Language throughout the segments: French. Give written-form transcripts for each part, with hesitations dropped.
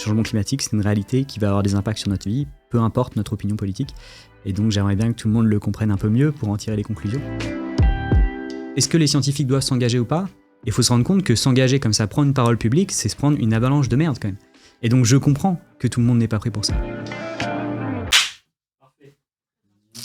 changement climatique, c'est une réalité qui va avoir des impacts sur notre vie, peu importe notre opinion politique. Et donc j'aimerais bien que tout le monde le comprenne un peu mieux pour en tirer les conclusions. Est-ce que les scientifiques doivent s'engager ou pas ? Il faut se rendre compte que s'engager comme ça, prendre une parole publique, c'est se prendre une avalanche de merde quand même. Et donc je comprends que tout le monde n'est pas prêt pour ça.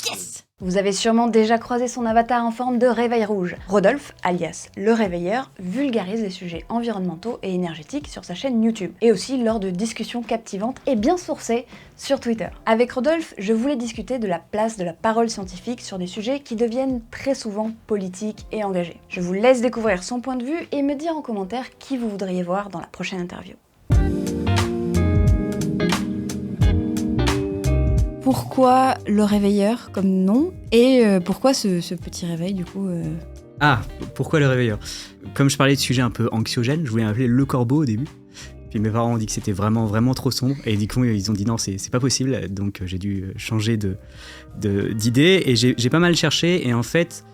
Yes ! Vous avez sûrement déjà croisé son avatar en forme de réveil rouge. Rodolphe, alias le réveilleur, vulgarise les sujets environnementaux et énergétiques sur sa chaîne YouTube, et aussi lors de discussions captivantes et bien sourcées sur Twitter. Avec Rodolphe, je voulais discuter de la place de la parole scientifique sur des sujets qui deviennent très souvent politiques et engagés. Je vous laisse découvrir son point de vue et me dire en commentaire qui vous voudriez voir dans la prochaine interview. Pourquoi le réveilleur comme nom et pourquoi ce petit réveil du coup Ah, pourquoi le réveilleur ? Comme je parlais de sujets un peu anxiogènes, je voulais m'appeler Le Corbeau au début. Puis mes parents ont dit que c'était vraiment trop sombre et du coup ils ont dit non, c'est pas possible, donc j'ai dû changer d'idée et j'ai pas mal cherché et en fait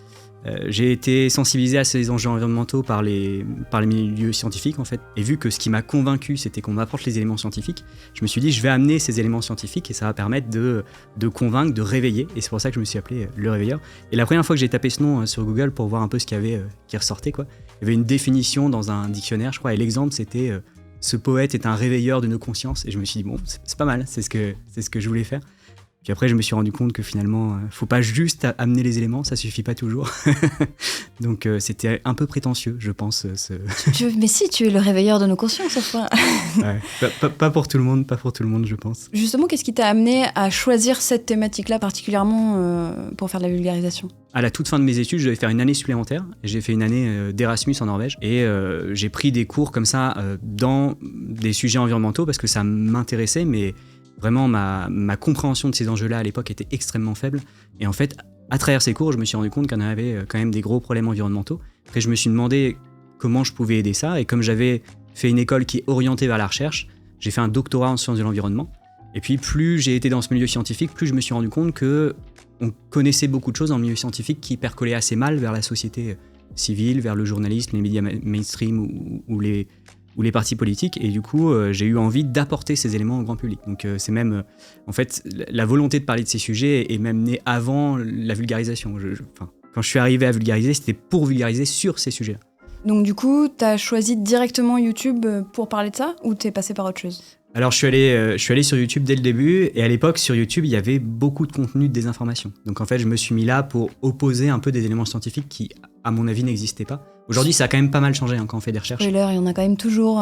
j'ai été sensibilisé à ces enjeux environnementaux par les milieux scientifiques en fait, et vu que ce qui m'a convaincu c'était qu'on m'apporte les éléments scientifiques, je me suis dit je vais amener ces éléments scientifiques et ça va permettre de convaincre, de réveiller, et c'est pour ça que je me suis appelé Le Réveilleur. Et la première fois que j'ai tapé ce nom sur Google pour voir un peu ce qu'il y avait qui ressortait quoi, il y avait une définition dans un dictionnaire je crois, et l'exemple c'était ce poète est un réveilleur de nos consciences, et je me suis dit bon c'est pas mal, c'est ce que je voulais faire. Puis après, je me suis rendu compte que finalement, faut pas juste amener les éléments, ça suffit pas toujours. Donc c'était un peu prétentieux, je pense. Mais si, tu es le réveilleur de nos consciences, enfin. Ouais, pas pour tout le monde, je pense. Justement, qu'est-ce qui t'a amené à choisir cette thématique-là particulièrement pour faire de la vulgarisation ? À la toute fin de mes études, je devais faire une année supplémentaire. J'ai fait une année d'Erasmus en Norvège et j'ai pris des cours comme ça dans des sujets environnementaux parce que ça m'intéressait, mais vraiment, ma compréhension de ces enjeux-là à l'époque était extrêmement faible. Et en fait, à travers ces cours, je me suis rendu compte qu'il y en avait quand même des gros problèmes environnementaux. Après, je me suis demandé comment je pouvais aider ça. Et comme j'avais fait une école qui est orientée vers la recherche, j'ai fait un doctorat en sciences de l'environnement. Et puis, plus j'ai été dans ce milieu scientifique, plus je me suis rendu compte qu'on connaissait beaucoup de choses dans le milieu scientifique qui percolaient assez mal vers la société civile, vers le journalisme, les médias mainstream ou les partis politiques, et du coup j'ai eu envie d'apporter ces éléments au grand public. Donc c'est même, en fait, la volonté de parler de ces sujets est même née avant la vulgarisation. Quand je suis arrivé à vulgariser, c'était pour vulgariser sur ces sujets. Donc du coup, t'as choisi directement YouTube pour parler de ça, ou t'es passé par autre chose ? Alors je suis allé sur YouTube dès le début, et à l'époque sur YouTube il y avait beaucoup de contenu de désinformation. Donc en fait je me suis mis là pour opposer un peu des éléments scientifiques qui à mon avis n'existaient pas. Aujourd'hui ça a quand même pas mal changé quand on fait des recherches. Spoiler, il y en a quand même toujours.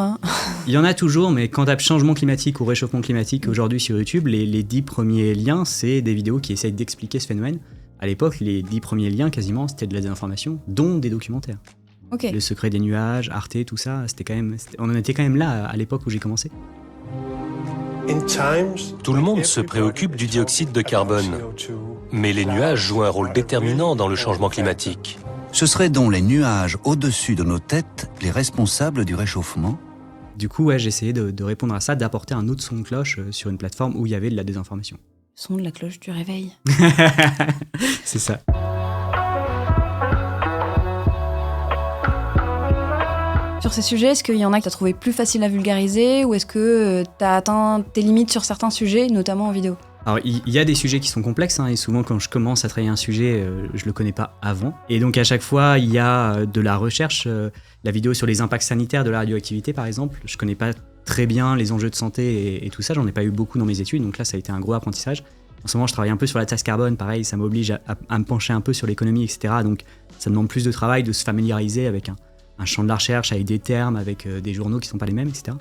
Il y en a toujours, mais quand t'as changement climatique ou réchauffement climatique aujourd'hui sur YouTube, les 10 premiers liens c'est des vidéos qui essayent d'expliquer ce phénomène. À l'époque les 10 premiers liens quasiment c'était de la désinformation, dont des documentaires. Okay. Le secret des nuages, Arte, tout ça, on en était quand même là à l'époque où j'ai commencé. Tout le monde se préoccupe du dioxyde de carbone, mais les nuages jouent un rôle déterminant dans le changement climatique. Ce seraient donc les nuages au-dessus de nos têtes les responsables du réchauffement ? Du coup, j'ai essayé de répondre à ça, d'apporter un autre son de cloche sur une plateforme où il y avait de la désinformation. Son de la cloche du réveil. C'est ça. Sur ces sujets, est-ce qu'il y en a que tu as trouvé plus facile à vulgariser ou est-ce que tu as atteint tes limites sur certains sujets, notamment en vidéo ? Alors, il y a des sujets qui sont complexes et souvent quand je commence à travailler un sujet, je le connais pas avant. Et donc à chaque fois, il y a de la recherche. La vidéo sur les impacts sanitaires de la radioactivité, par exemple, je connais pas très bien les enjeux de santé et tout ça. J'en ai pas eu beaucoup dans mes études, donc là, ça a été un gros apprentissage. En ce moment, je travaille un peu sur la taxe carbone, pareil, ça m'oblige à me pencher un peu sur l'économie, etc. Donc ça demande plus de travail, de se familiariser avec un champ de la recherche, avec des termes, avec des journaux qui sont pas les mêmes, etc.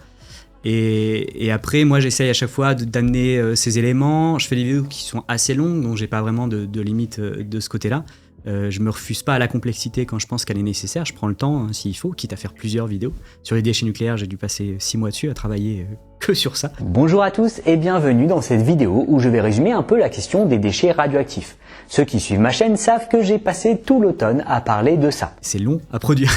Et après, moi, j'essaye à chaque fois d'amener ces éléments. Je fais des vidéos qui sont assez longues, donc j'ai pas vraiment de limite de ce côté-là. Je me refuse pas à la complexité quand je pense qu'elle est nécessaire. Je prends le temps s'il faut, quitte à faire plusieurs vidéos. Sur les déchets nucléaires, j'ai dû passer 6 mois dessus à travailler que sur ça. Bonjour à tous et bienvenue dans cette vidéo où je vais résumer un peu la question des déchets radioactifs. Ceux qui suivent ma chaîne savent que j'ai passé tout l'automne à parler de ça. C'est long à produire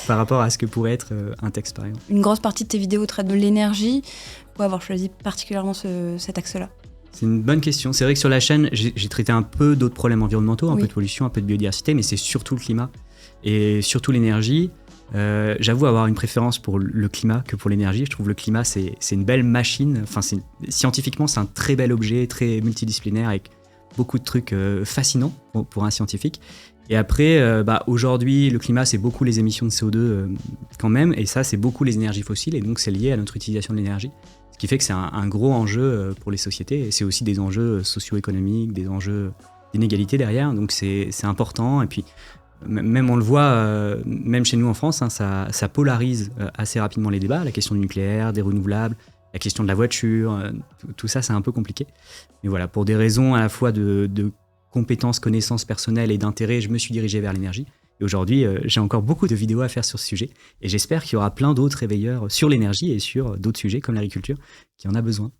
par rapport à ce que pourrait être un texte par exemple. Une grosse partie de tes vidéos traite de l'énergie. Pourquoi avoir choisi particulièrement cet axe-là ? C'est une bonne question. C'est vrai que sur la chaîne, j'ai traité un peu d'autres problèmes environnementaux, un peu de pollution, un peu de biodiversité, mais c'est surtout le climat et surtout l'énergie. J'avoue avoir une préférence pour le climat que pour l'énergie. Je trouve le climat, c'est une belle machine. Enfin, scientifiquement, c'est un très bel objet, très multidisciplinaire, avec beaucoup de trucs fascinants pour un scientifique. Et après, aujourd'hui, le climat, c'est beaucoup les émissions de CO2 quand même, et ça, c'est beaucoup les énergies fossiles, et donc c'est lié à notre utilisation de l'énergie. Ce qui fait que c'est un gros enjeu pour les sociétés, et c'est aussi des enjeux socio-économiques, des enjeux d'inégalité derrière, donc c'est important. Et puis, même on le voit, même chez nous en France, hein, ça polarise assez rapidement les débats, la question du nucléaire, des renouvelables, la question de la voiture, tout ça, c'est un peu compliqué. Mais voilà, pour des raisons à la fois de compétences, connaissances personnelles et d'intérêt, je me suis dirigé vers l'énergie. Et aujourd'hui, j'ai encore beaucoup de vidéos à faire sur ce sujet. Et j'espère qu'il y aura plein d'autres réveilleurs sur l'énergie et sur d'autres sujets comme l'agriculture qui en a besoin.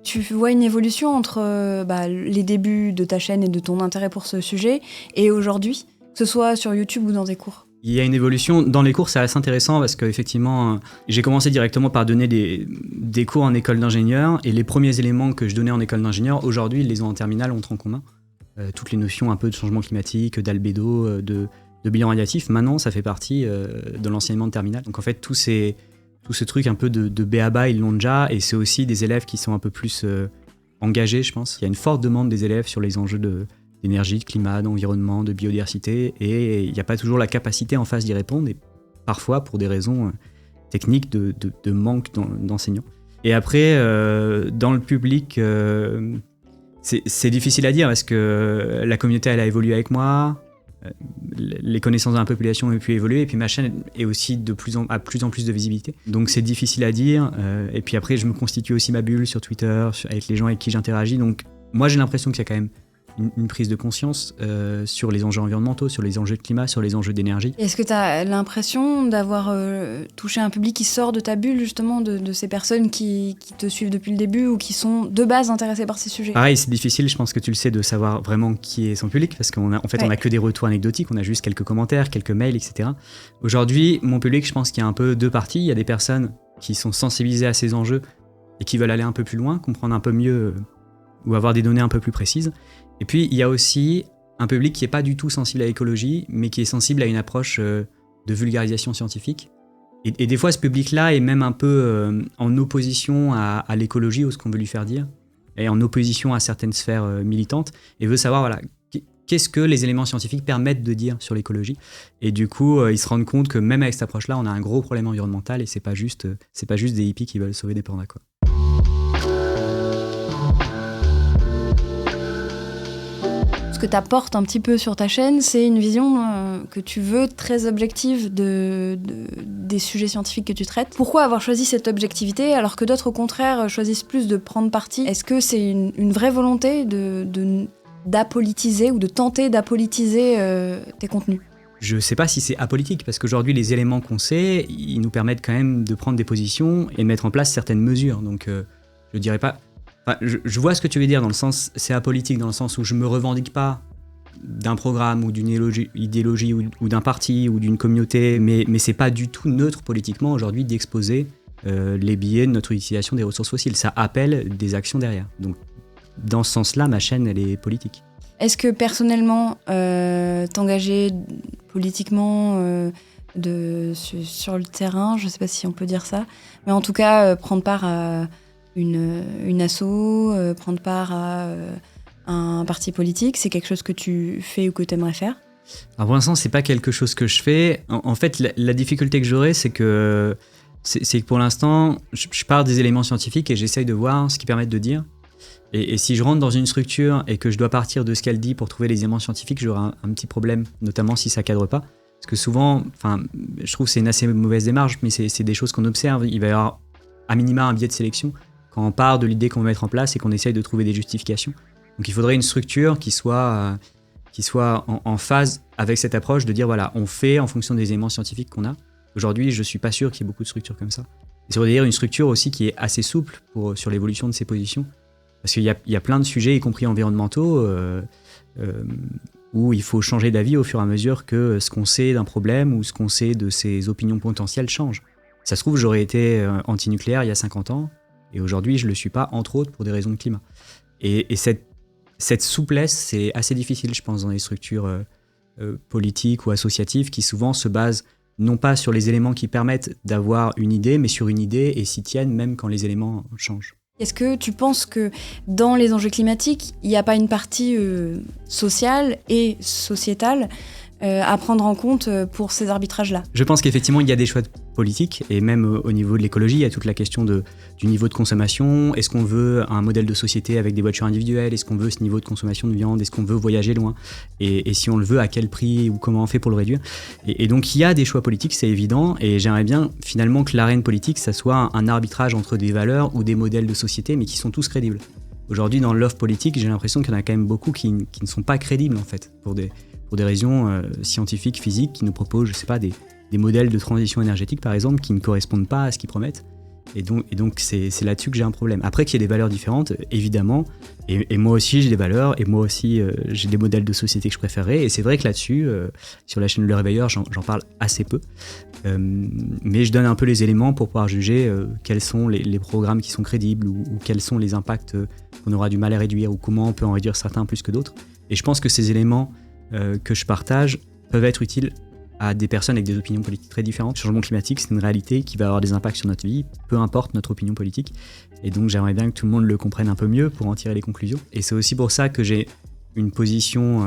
Tu vois une évolution entre les débuts de ta chaîne et de ton intérêt pour ce sujet et aujourd'hui, que ce soit sur YouTube ou dans tes cours? Il y a une évolution. Dans les cours, c'est assez intéressant parce qu'effectivement, j'ai commencé directement par donner des cours en école d'ingénieur, et les premiers éléments que je donnais en école d'ingénieur, aujourd'hui, ils les ont en terminale, on en commun. Toutes les notions un peu de changement climatique, d'albédo, de bilan radiatif, maintenant, ça fait partie de l'enseignement de terminale. Donc en fait, tout ce truc un peu de b.a.-ba, ils l'ont déjà, et c'est aussi des élèves qui sont un peu plus engagés, je pense. Il y a une forte demande des élèves sur les enjeux d'énergie, de climat, d'environnement, de biodiversité, et il n'y a pas toujours la capacité en face d'y répondre, et parfois pour des raisons techniques de manque d'enseignants. Et après, dans le public, c'est difficile à dire parce que la communauté, elle a évolué avec moi, les connaissances de la population ont pu évoluer, et puis ma chaîne est aussi à plus en plus de visibilité. Donc c'est difficile à dire, et puis après, je me constitue aussi ma bulle sur Twitter, avec les gens avec qui j'interagis, donc moi j'ai l'impression qu'il y a quand même une prise de conscience sur les enjeux environnementaux, sur les enjeux de climat, sur les enjeux d'énergie. Est-ce que tu as l'impression d'avoir touché un public qui sort de ta bulle, justement, de ces personnes qui te suivent depuis le début ou qui sont de base intéressées par ces sujets? Pareil, c'est difficile, je pense que tu le sais, de savoir vraiment qui est son public, parce on a que des retours anecdotiques, on a juste quelques commentaires, quelques mails, etc. Aujourd'hui, mon public, je pense qu'il y a un peu deux parties. Il y a des personnes qui sont sensibilisées à ces enjeux et qui veulent aller un peu plus loin, comprendre un peu mieux ou avoir des données un peu plus précises. Et puis, il y a aussi un public qui n'est pas du tout sensible à l'écologie, mais qui est sensible à une approche de vulgarisation scientifique. Et des fois, ce public-là est même un peu en opposition à l'écologie ou ce qu'on veut lui faire dire, et en opposition à certaines sphères militantes, et veut savoir, voilà, qu'est-ce que les éléments scientifiques permettent de dire sur l'écologie. Et du coup, ils se rendent compte que même avec cette approche-là, on a un gros problème environnemental, et c'est pas juste des hippies qui veulent sauver des pandas, quoi. Ce que tu apportes un petit peu sur ta chaîne, c'est une vision que tu veux très objective des sujets scientifiques que tu traites. Pourquoi avoir choisi cette objectivité alors que d'autres, au contraire, choisissent plus de prendre parti? Est-ce que c'est une vraie volonté d'apolitiser ou de tenter d'apolitiser tes contenus? Je sais pas si c'est apolitique, parce qu'aujourd'hui, les éléments qu'on sait, ils nous permettent quand même de prendre des positions et de mettre en place certaines mesures. Donc, je dirais pas... Enfin, je vois ce que tu veux dire, dans le sens, c'est apolitique, dans le sens où je me revendique pas d'un programme ou d'une idéologie ou d'un parti ou d'une communauté, mais c'est pas du tout neutre politiquement aujourd'hui d'exposer les biais de notre utilisation des ressources fossiles. Ça appelle des actions derrière. Donc, dans ce sens-là, ma chaîne, elle est politique. Est-ce que personnellement, t'engager politiquement sur le terrain, je sais pas si on peut dire ça, mais en tout cas, prendre part à une asso, prendre part à un parti politique, c'est quelque chose que tu fais ou que tu aimerais faire? Alors pour l'instant, c'est pas quelque chose que je fais. En fait, la difficulté que j'aurais, c'est que pour l'instant, je pars des éléments scientifiques et j'essaye de voir ce qu'ils permettent de dire. Et si je rentre dans une structure et que je dois partir de ce qu'elle dit pour trouver les éléments scientifiques, j'aurai un petit problème, notamment si ça cadre pas. Parce que souvent, je trouve que c'est une assez mauvaise démarche, mais c'est des choses qu'on observe. Il va y avoir à minima un biais de sélection quand on part de l'idée qu'on va mettre en place et qu'on essaye de trouver des justifications. Donc il faudrait une structure qui soit en phase avec cette approche de dire voilà, on fait en fonction des éléments scientifiques qu'on a. Aujourd'hui, je suis pas sûr qu'il y ait beaucoup de structures comme ça. Et ça veut dire une structure aussi qui est assez souple sur l'évolution de ses positions. Parce qu'il y a plein de sujets, y compris environnementaux, où il faut changer d'avis au fur et à mesure que ce qu'on sait d'un problème ou ce qu'on sait de ses opinions potentielles change. Ça se trouve, j'aurais été anti-nucléaire il y a 50 ans, et aujourd'hui, je ne le suis pas, entre autres, pour des raisons de climat. Et cette souplesse, c'est assez difficile, je pense, dans les structures politiques ou associatives qui souvent se basent non pas sur les éléments qui permettent d'avoir une idée, mais sur une idée et s'y tiennent même quand les éléments changent. Est-ce que tu penses que dans les enjeux climatiques, il n'y a pas une partie sociale et sociétale à prendre en compte pour ces arbitrages-là? Je pense qu'effectivement, il y a des choix politiques, et même au niveau de l'écologie, il y a toute la question du niveau de consommation. Est-ce qu'on veut un modèle de société avec des voitures individuelles? Est-ce qu'on veut ce niveau de consommation de viande? Est-ce qu'on veut voyager loin? Et si on le veut, à quel prix ou comment on fait pour le réduire? Et donc, il y a des choix politiques, c'est évident, et j'aimerais bien finalement que l'arène politique, ça soit un arbitrage entre des valeurs ou des modèles de société, mais qui sont tous crédibles. Aujourd'hui, dans l'offre politique, j'ai l'impression qu'il y en a quand même beaucoup qui ne sont pas crédibles, en fait, pour des raisons scientifiques, physiques, qui nous proposent, je sais pas, des modèles de transition énergétique, par exemple, qui ne correspondent pas à ce qu'ils promettent. Et donc c'est là-dessus que j'ai un problème. Après qu'il y ait des valeurs différentes, évidemment, et moi aussi j'ai des valeurs, et moi aussi j'ai des modèles de société que je préférerais, et c'est vrai que là-dessus, sur la chaîne Le Réveilleur, j'en parle assez peu, mais je donne un peu les éléments pour pouvoir juger quels sont les programmes qui sont crédibles, ou quels sont les impacts qu'on aura du mal à réduire, ou comment on peut en réduire certains plus que d'autres. Et je pense que ces éléments que je partage peuvent être utiles à des personnes avec des opinions politiques très différentes. Le changement climatique, c'est une réalité qui va avoir des impacts sur notre vie, peu importe notre opinion politique. Et donc j'aimerais bien que tout le monde le comprenne un peu mieux pour en tirer les conclusions. Et c'est aussi pour ça que j'ai une position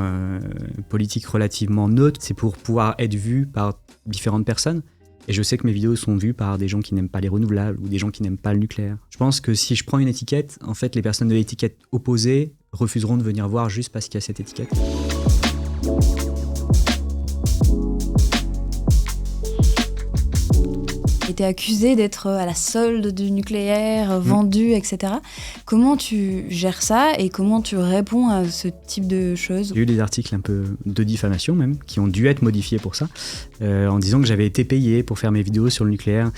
politique relativement neutre. C'est pour pouvoir être vu par différentes personnes. Et je sais que mes vidéos sont vues par des gens qui n'aiment pas les renouvelables ou des gens qui n'aiment pas le nucléaire. Je pense que si je prends une étiquette, en fait, les personnes de l'étiquette opposée refuseront de venir voir juste parce qu'il y a cette étiquette. Était accusé d'être à la solde du nucléaire, vendu, etc. Comment tu gères ça et comment tu réponds à ce type de choses? J'ai eu des articles un peu de diffamation même, qui ont dû être modifiés pour ça, en disant que j'avais été payé pour faire mes vidéos sur le nucléaire,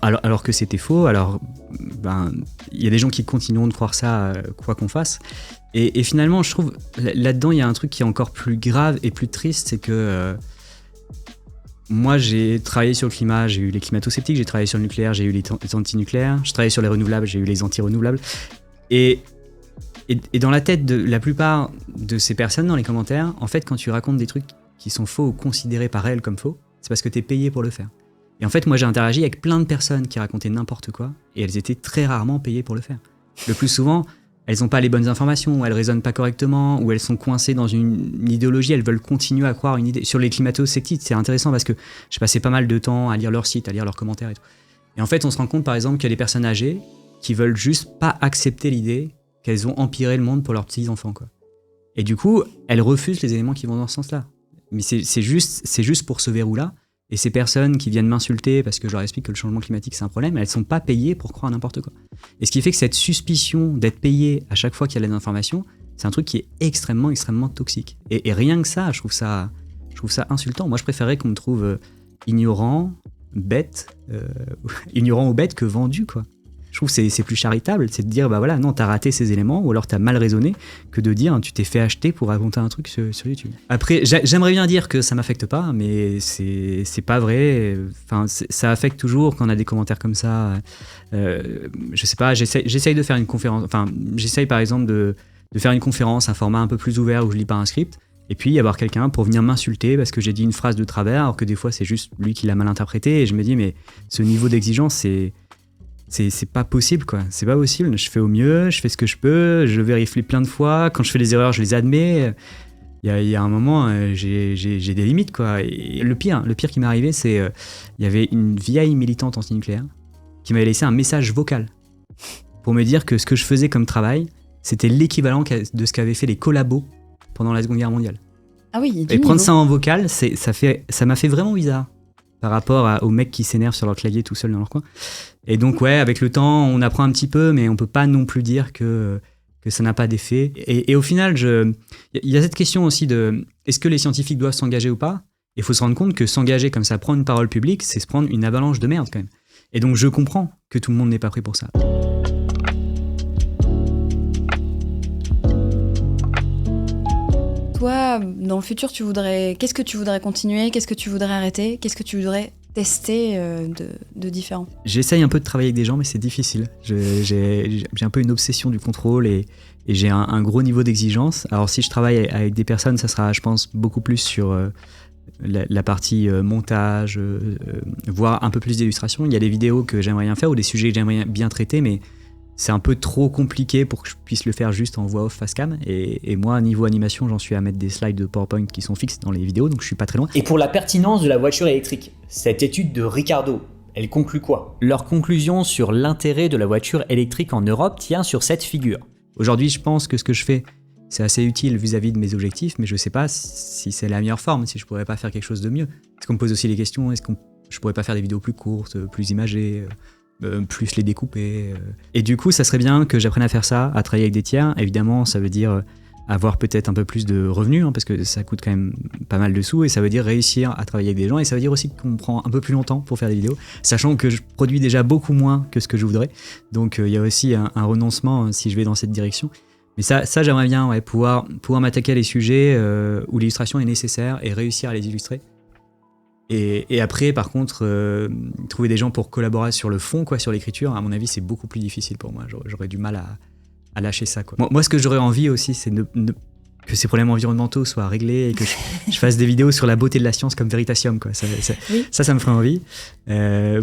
alors que c'était faux. Alors, il y a des gens qui continueront de croire ça, quoi qu'on fasse. Et finalement, je trouve, là-dedans, il y a un truc qui est encore plus grave et plus triste, c'est que moi, j'ai travaillé sur le climat, j'ai eu les climato-sceptiques, j'ai travaillé sur le nucléaire, j'ai eu les anti-nucléaires, j'ai travaillé sur les renouvelables, j'ai eu les anti-renouvelables. Et dans la tête de la plupart de ces personnes dans les commentaires, en fait, quand tu racontes des trucs qui sont faux ou considérés par elles comme faux, c'est parce que t'es payé pour le faire. Et en fait, moi, j'ai interagi avec plein de personnes qui racontaient n'importe quoi, et elles étaient très rarement payées pour le faire. Le plus souvent, elles n'ont pas les bonnes informations, ou elles raisonnent pas correctement, ou elles sont coincées dans une idéologie, elles veulent continuer à croire une idée. Sur les climato-sceptiques, c'est intéressant parce que j'ai passé pas mal de temps à lire leur site, à lire leurs commentaires et tout. Et en fait, on se rend compte, par exemple, qu'il y a des personnes âgées qui veulent juste pas accepter l'idée qu'elles ont empiré le monde pour leurs petits-enfants, quoi. Et du coup, elles refusent les éléments qui vont dans ce sens-là. Mais c'est juste pour ce verrou-là. Et ces personnes qui viennent m'insulter parce que je leur explique que le changement climatique c'est un problème, elles sont pas payées pour croire n'importe quoi. Et ce qui fait que cette suspicion d'être payé à chaque fois qu'il y a des informations, c'est un truc qui est extrêmement, extrêmement toxique. Et rien que ça, je trouve ça insultant. Moi, je préférerais qu'on me trouve ignorant, bête, ignorant ou bête que vendu, quoi. Je trouve que c'est plus charitable, c'est de dire, bah voilà, non, t'as raté ces éléments, ou alors t'as mal raisonné, que de dire, tu t'es fait acheter pour raconter un truc sur YouTube. Après, j'aimerais bien dire que ça m'affecte pas, mais c'est pas vrai. Enfin, ça affecte toujours quand on a des commentaires comme ça. Je sais pas, j'essaye de faire une conférence, enfin, j'essaye par exemple de faire une conférence, un format un peu plus ouvert où je lis pas un script, et puis y avoir quelqu'un pour venir m'insulter parce que j'ai dit une phrase de travers, alors que des fois c'est juste lui qui l'a mal interprété, et je me dis, mais ce niveau d'exigence, c'est pas possible, quoi. C'est pas possible. Je fais au mieux, je fais ce que je peux, je vérifie plein de fois. Quand je fais des erreurs, je les admets. Il y a un moment, j'ai des limites, quoi. Et le pire qui m'est arrivé, c'est il y avait une vieille militante anti-nucléaire qui m'avait laissé un message vocal pour me dire que ce que je faisais comme travail, c'était l'équivalent de ce qu'avaient fait les collabos pendant la Seconde Guerre mondiale. Ah oui, et prendre ça en vocal, ça m'a fait vraiment bizarre par rapport aux mecs qui s'énervent sur leur clavier tout seuls dans leur coin. Et donc, ouais, avec le temps, on apprend un petit peu, mais on peut pas non plus dire que ça n'a pas d'effet. Et au final, il y a cette question aussi de est-ce que les scientifiques doivent s'engager ou pas? Il faut se rendre compte que s'engager comme ça, prendre une parole publique, c'est se prendre une avalanche de merde quand même. Et donc, je comprends que tout le monde n'est pas prêt pour ça. Toi, dans le futur, qu'est-ce que tu voudrais continuer? Qu'est-ce que tu voudrais arrêter? Qu'est-ce que tu voudrais tester de différents? J'essaye un peu de travailler avec des gens, mais c'est difficile. J'ai un peu une obsession du contrôle et j'ai un gros niveau d'exigence. Alors si je travaille avec des personnes, ça sera, je pense, beaucoup plus sur la partie montage, voire un peu plus d'illustration. Il y a des vidéos que j'aimerais bien faire ou des sujets que j'aimerais bien traiter, mais c'est un peu trop compliqué pour que je puisse le faire juste en voix off face cam. Et moi, niveau animation, j'en suis à mettre des slides de PowerPoint qui sont fixes dans les vidéos, donc je suis pas très loin. Et pour la pertinence de la voiture électrique, cette étude de Ricardo, elle conclut quoi? Leur conclusion sur l'intérêt de la voiture électrique en Europe tient sur cette figure. Aujourd'hui, je pense que ce que je fais, c'est assez utile vis-à-vis de mes objectifs, mais je sais pas si c'est la meilleure forme, si je pourrais pas faire quelque chose de mieux. Est-ce qu'on me pose aussi les questions, je pourrais pas faire des vidéos plus courtes, plus imagées, plus les découper. Et du coup, ça serait bien que j'apprenne à faire ça, à travailler avec des tiers. Évidemment, ça veut dire avoir peut-être un peu plus de revenus, parce que ça coûte quand même pas mal de sous, et ça veut dire réussir à travailler avec des gens, et ça veut dire aussi qu'on prend un peu plus longtemps pour faire des vidéos, sachant que je produis déjà beaucoup moins que ce que je voudrais. Donc il y a aussi un renoncement si je vais dans cette direction. Mais ça j'aimerais bien pouvoir m'attaquer à des sujets où l'illustration est nécessaire et réussir à les illustrer. Et après, par contre, trouver des gens pour collaborer sur le fond, sur l'écriture, à mon avis, c'est beaucoup plus difficile pour moi. J'aurais du mal à lâcher ça. Moi, ce que j'aurais envie aussi, c'est que ces problèmes environnementaux soient réglés et que je fasse des vidéos sur la beauté de la science comme Veritasium. Ça me ferait envie.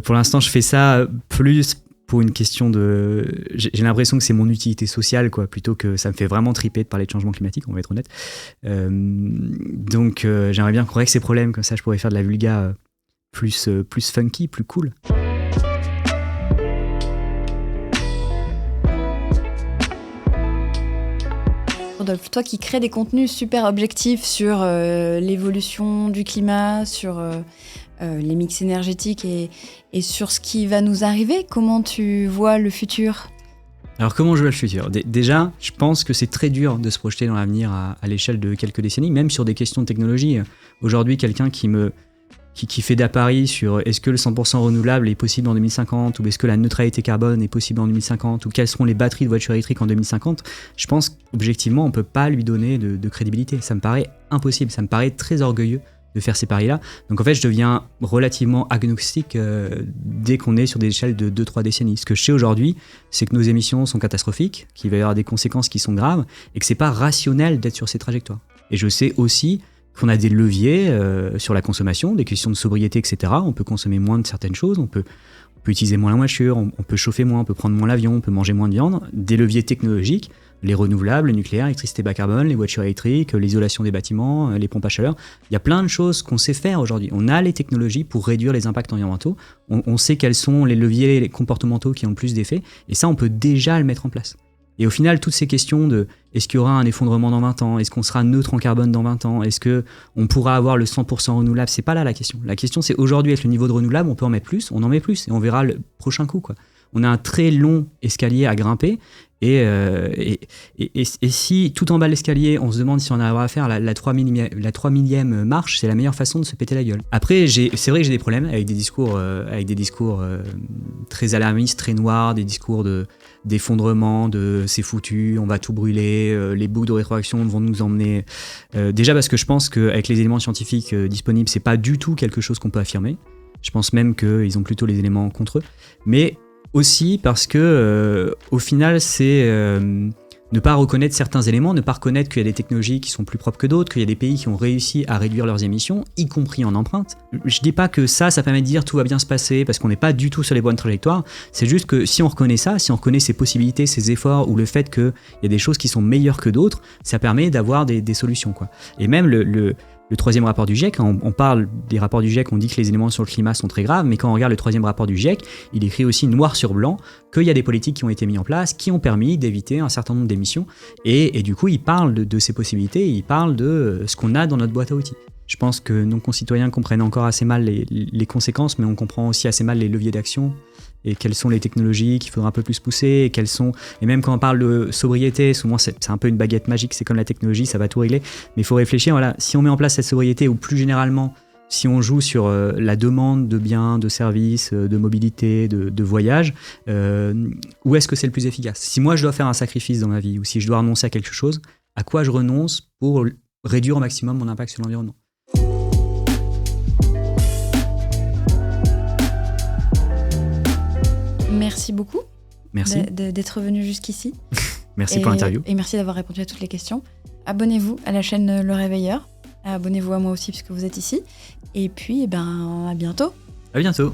Pour l'instant, je fais ça plus pour une question de... J'ai l'impression que c'est mon utilité sociale, plutôt que ça me fait vraiment triper de parler de changement climatique, on va être honnête. Donc j'aimerais bien qu'on règle ces problèmes, comme ça je pourrais faire de la vulga plus funky, plus cool. Rodolphe, toi qui crées des contenus super objectifs sur l'évolution du climat, sur les mix énergétiques et sur ce qui va nous arriver, comment tu vois le futur ? Alors comment je vois le futur ? Déjà, je pense que c'est très dur de se projeter dans l'avenir à l'échelle de quelques décennies, même sur des questions de technologie. Aujourd'hui, quelqu'un qui fait des paris sur est-ce que le 100% renouvelable est possible en 2050, ou est-ce que la neutralité carbone est possible en 2050, ou quelles seront les batteries de voitures électriques en 2050, je pense qu'objectivement, on ne peut pas lui donner de crédibilité. Ça me paraît impossible, ça me paraît très orgueilleux de faire ces paris-là. Donc en fait, je deviens relativement agnostique dès qu'on est sur des échelles de 2-3 décennies. Ce que je sais aujourd'hui, c'est que nos émissions sont catastrophiques, qu'il va y avoir des conséquences qui sont graves, et que c'est pas rationnel d'être sur ces trajectoires. Et je sais aussi qu'on a des leviers sur la consommation, des questions de sobriété, etc. On peut consommer moins de certaines choses, on peut utiliser moins la voiture, on peut chauffer moins, on peut prendre moins l'avion, on peut manger moins de viande. Des leviers technologiques, les renouvelables, le nucléaire, l'électricité bas carbone, les voitures électriques, l'isolation des bâtiments, les pompes à chaleur. Il y a plein de choses qu'on sait faire aujourd'hui. On a les technologies pour réduire les impacts environnementaux. On sait quels sont les leviers comportementaux qui ont le plus d'effet. Et ça, on peut déjà le mettre en place. Et au final, toutes ces questions de est-ce qu'il y aura un effondrement dans 20 ans, est-ce qu'on sera neutre en carbone dans 20 ans, est-ce qu'on pourra avoir le 100% renouvelable, c'est pas là la question. La question, c'est aujourd'hui, avec le niveau de renouvelable, on peut en mettre plus, on en met plus, et on verra le prochain coup, On a un très long escalier à grimper, et si tout en bas de l'escalier, on se demande si on arrivera à faire la 3 millième marche, c'est la meilleure façon de se péter la gueule. Après, c'est vrai que j'ai des problèmes avec des discours très alarmistes, très noirs, des discours d'effondrement, de c'est foutu, on va tout brûler, les boucles de rétroaction vont nous emmener... déjà parce que je pense qu'avec les éléments scientifiques disponibles, c'est pas du tout quelque chose qu'on peut affirmer. Je pense même qu'ils ont plutôt les éléments contre eux. Mais aussi parce que au final, c'est ne pas reconnaître certains éléments, ne pas reconnaître qu'il y a des technologies qui sont plus propres que d'autres, qu'il y a des pays qui ont réussi à réduire leurs émissions, y compris en empreinte. Je dis pas que ça permet de dire tout va bien se passer parce qu'on n'est pas du tout sur les bonnes trajectoires. C'est juste que si on reconnaît ça, si on reconnaît ces possibilités, ces efforts, ou le fait qu'il y a des choses qui sont meilleures que d'autres, ça permet d'avoir des solutions, Et même le troisième rapport du GIEC, on parle des rapports du GIEC, on dit que les éléments sur le climat sont très graves, mais quand on regarde le troisième rapport du GIEC, il écrit aussi noir sur blanc qu'il y a des politiques qui ont été mises en place, qui ont permis d'éviter un certain nombre d'émissions, et du coup il parle de ces possibilités, il parle de ce qu'on a dans notre boîte à outils. Je pense que nos concitoyens comprennent encore assez mal les conséquences, mais on comprend aussi assez mal les leviers d'action, et quelles sont les technologies qu'il faudra un peu plus pousser, et même quand on parle de sobriété, souvent c'est un peu une baguette magique, c'est comme la technologie, ça va tout régler, mais il faut réfléchir, si on met en place cette sobriété, ou plus généralement, si on joue sur la demande de biens, de services, de mobilité, de voyage, où est-ce que c'est le plus efficace ? Si moi je dois faire un sacrifice dans ma vie, ou si je dois renoncer à quelque chose, à quoi je renonce pour réduire au maximum mon impact sur l'environnement ? merci beaucoup Merci. d'être venu jusqu'ici. Merci pour l'interview. Et merci d'avoir répondu à toutes les questions. Abonnez-vous à la chaîne Le Réveilleur. Abonnez-vous à moi aussi puisque vous êtes ici. Et puis, à bientôt. À bientôt.